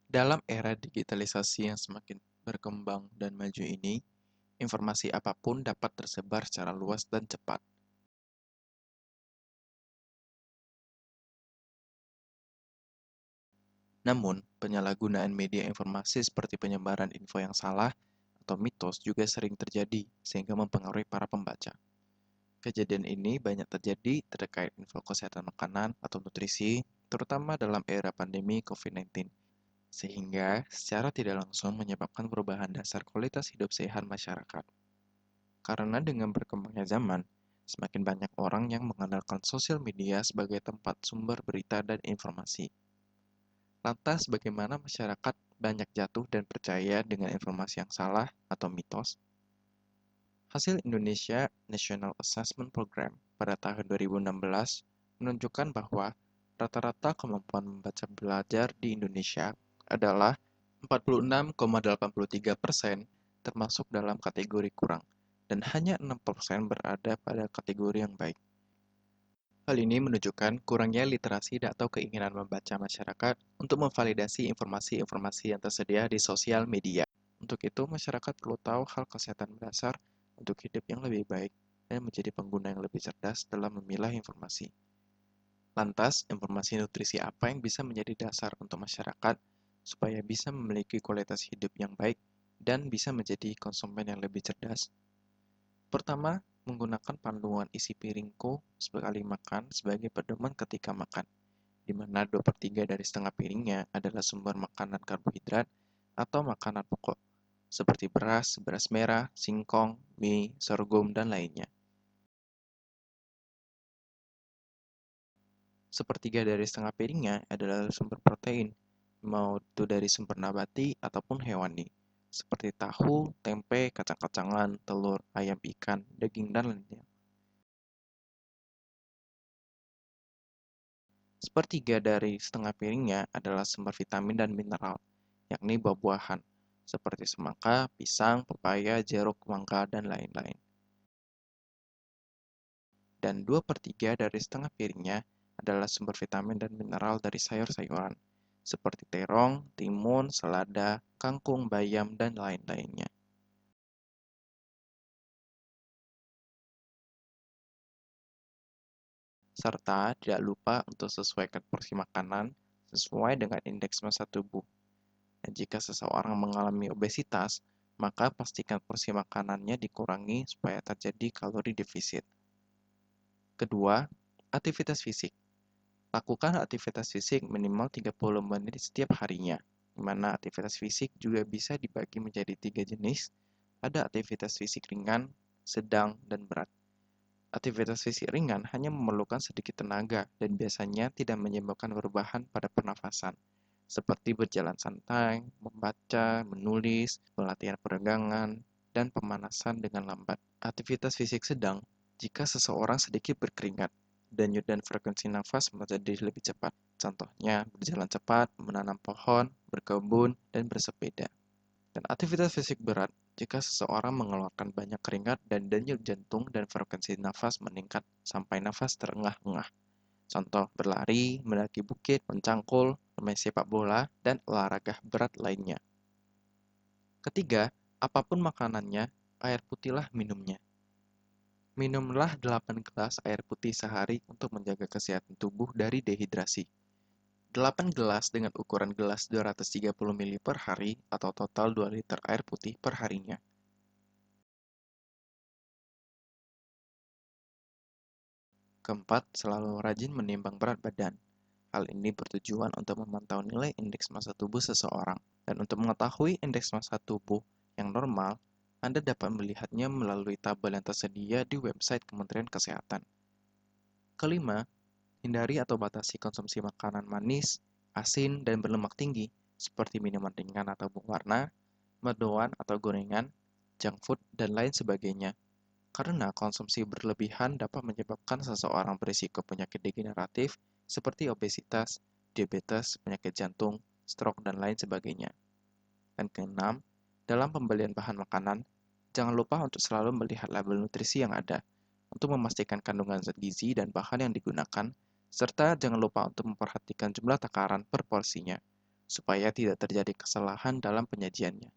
Dalam era digitalisasi yang semakin berkembang dan maju ini, informasi apapun dapat tersebar secara luas dan cepat. Namun, penyalahgunaan media informasi seperti penyebaran info yang salah atau mitos juga sering terjadi sehingga mempengaruhi para pembaca. Kejadian ini banyak terjadi terkait info kesehatan makanan atau nutrisi, terutama dalam era pandemi COVID-19, sehingga secara tidak langsung menyebabkan perubahan dasar kualitas hidup sehat masyarakat. Karena dengan berkembangnya zaman, semakin banyak orang yang mengandalkan sosial media sebagai tempat sumber berita dan informasi. Lantas, bagaimana masyarakat banyak jatuh dan percaya dengan informasi yang salah atau mitos? Hasil Indonesia National Assessment Program pada tahun 2016 menunjukkan bahwa rata-rata kemampuan membaca belajar di Indonesia adalah 46,83%, termasuk dalam kategori kurang, dan hanya 6% berada pada kategori yang baik. Hal ini menunjukkan kurangnya literasi atau keinginan membaca masyarakat untuk memvalidasi informasi-informasi yang tersedia di sosial media. Untuk itu, masyarakat perlu tahu hal kesehatan mendasar untuk hidup yang lebih baik dan menjadi pengguna yang lebih cerdas dalam memilah informasi. Lantas, informasi nutrisi apa yang bisa menjadi dasar untuk masyarakat supaya bisa memiliki kualitas hidup yang baik dan bisa menjadi konsumen yang lebih cerdas? Pertama, menggunakan panduan isi piringku sekali makan sebagai pedoman ketika makan, di mana 2/3 dari setengah piringnya adalah sumber makanan karbohidrat atau makanan pokok, seperti beras, beras merah, singkong, mie, sorghum, dan lainnya. Sepertiga dari setengah piringnya adalah sumber protein, mau itu dari sumber nabati ataupun hewani, seperti tahu, tempe, kacang-kacangan, telur, ayam ikan, daging, dan lainnya. Sepertiga dari setengah piringnya adalah sumber vitamin dan mineral, yakni buah-buahan, seperti semangka, pisang, pepaya, jeruk, mangga, dan lain-lain. Dan 2/3 dari setengah piringnya adalah sumber vitamin dan mineral dari sayur-sayuran, seperti terong, timun, selada, kangkung, bayam, dan lain-lainnya. Serta tidak lupa untuk sesuaikan porsi makanan sesuai dengan indeks massa tubuh. Dan jika seseorang mengalami obesitas, maka pastikan porsi makanannya dikurangi supaya terjadi kalori defisit. Kedua, aktivitas fisik. Lakukan aktivitas fisik minimal 30 menit setiap harinya, di mana aktivitas fisik juga bisa dibagi menjadi 3 jenis. Ada aktivitas fisik ringan, sedang, dan berat. Aktivitas fisik ringan hanya memerlukan sedikit tenaga dan biasanya tidak menyebabkan perubahan pada pernafasan, seperti berjalan santai, membaca, menulis, pelatihan peregangan, dan pemanasan dengan lambat. Aktivitas fisik sedang jika seseorang sedikit berkeringat, denyut dan frekuensi nafas menjadi lebih cepat. Contohnya, berjalan cepat, menanam pohon, berkebun, dan bersepeda. Dan aktivitas fisik berat jika seseorang mengeluarkan banyak keringat dan denyut jantung dan frekuensi nafas meningkat sampai nafas terengah-engah. Contoh berlari, mendaki bukit, mencangkul, bermain sepak bola, dan olahraga berat lainnya. Ketiga, apapun makanannya, air putihlah minumnya. Minumlah 8 gelas air putih sehari untuk menjaga kesehatan tubuh dari dehidrasi. 8 gelas dengan ukuran gelas 230 ml per hari atau total 2 liter air putih per harinya. Keempat, selalu rajin menimbang berat badan. Hal ini bertujuan untuk memantau nilai indeks massa tubuh seseorang. Dan untuk mengetahui indeks massa tubuh yang normal, Anda dapat melihatnya melalui tabel yang tersedia di website Kementerian Kesehatan. Kelima, hindari atau batasi konsumsi makanan manis, asin, dan berlemak tinggi, seperti minuman ringan atau berwarna, mendoan atau gorengan, junk food, dan lain sebagainya. Karena konsumsi berlebihan dapat menyebabkan seseorang berisiko penyakit degeneratif seperti obesitas, diabetes, penyakit jantung, stroke, dan lain sebagainya. Dan keenam, dalam pembelian bahan makanan, jangan lupa untuk selalu melihat label nutrisi yang ada untuk memastikan kandungan zat gizi dan bahan yang digunakan, serta jangan lupa untuk memperhatikan jumlah takaran per porsinya. supaya tidak terjadi kesalahan dalam penyajiannya.